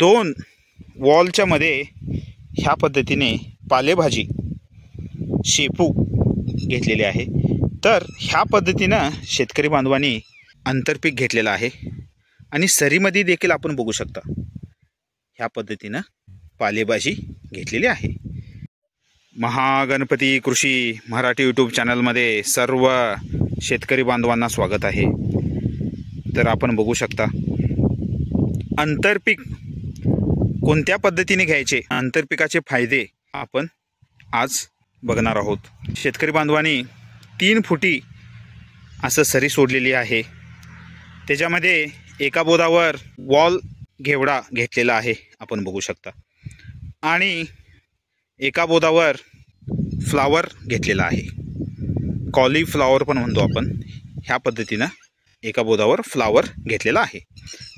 2 वॉलच्या मध्ये ह्या पद्धतीने पालेभाजी शेपू घेतलेली आहे। तर ह्या पद्धतीनं शेतकरी बांधवांनी आंतरपीक घेतलेलं आहे आणि सरीमध्ये देखील आपण बघू शकता ह्या पद्धतीनं पालेभाजी घेतलेली आहे। महागणपती कृषी मराठी यूट्यूब चॅनलमध्ये सर्व शेतकरी बांधवांना स्वागत आहे। तर आपण बघू शकता आंतरपीक कोणत्या पद्धतीने घ्यायचे, आंतरपिकाचे फायदे आपण आज बघणार आहोत। शेतकरी बांधवांनी 3 फुटी असं सरी सोडलेली आहे। त्याच्यामध्ये एका बोधावर वॉल घेवडा घेतलेला आहे आपण बघू शकता आणि एका बोधावर फ्लावर घेतलेला आहे, कॉलीफ्लावर पण म्हणतो आपण। ह्या पद्धतीनं एका बोधावर फ्लावर घेतलेला आहे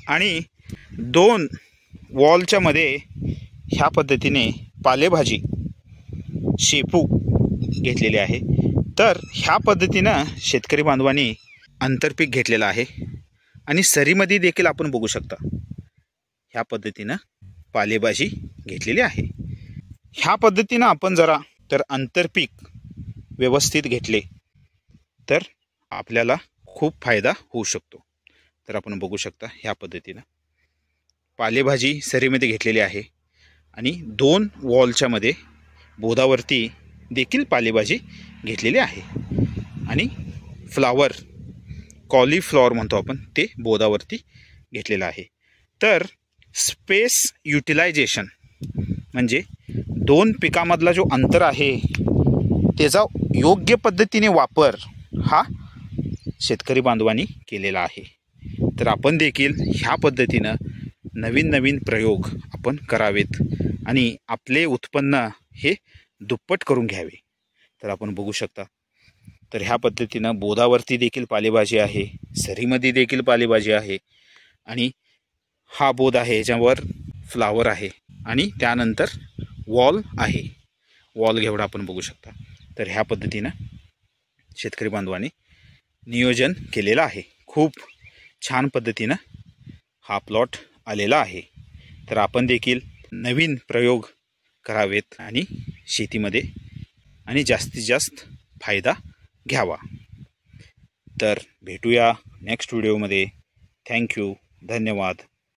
आणि 2 वॉलच्या मध्ये ह्या पद्धतीने पालेभाजी शेपू घेतलेली आहे। तर ह्या पद्धतीनं शेतकरी बांधवांनी आंतरपीक घेतलेलं आहे आणि सरीमध्ये देखील आपण बघू शकता ह्या पद्धतीनं पालेभाजी घेतलेली आहे। ह्या पद्धतीनं आपण जरा तर आंतरपीक व्यवस्थित घेतले तर आपल्याला खूप फायदा होऊ शकतो। तर आपण बघू शकता ह्या पद्धतीनं पालेभाजी सरीमध्ये घेतलेली आहे आणि 2 वॉलच्या मध्ये बोधावरती देखील पालेभाजी घेतलेली आहे आणि फ्लावर कॉलीफ्लॉवर म्हणतो आपण ते बोधावरती घेतलेलं आहे। तर स्पेस युटिलायझेशन म्हणजे 2 पिकामधला जो अंतर आहे त्याचा योग्य पद्धतीने वापर हा शेतकरी बांधवांनी केलेला आहे। तर आपण देखील ह्या पद्धतीनं नवीन प्रयोग आपण करावेत आणि आपले उत्पन्न हे दुप्पट करून घ्यावे। तर आपण बघू शकता तर ह्या पद्धतीनं बोधावरती देखील पालेभाजी आहे, सरीमध्ये देखील पालेभाजी आहे आणि हा बोध आहे ह्याच्यावर फ्लावर आहे आणि त्यानंतर वॉल आहे, वॉल घेवडा आपण बघू शकता। तर ह्या पद्धतीनं शेतकरी बांधवांनी नियोजन केलेलं आहे। खूप छान पद्धतीनं हा प्लॉट आलेला आहे। तर आपण देखील नवीन प्रयोग करावेत आणि शेतीमध्ये आणि जास्तीत जास्त फायदा घ्यावा। तर भेटूया नेक्स्ट व्हिडिओमध्ये। थँक्यू, धन्यवाद।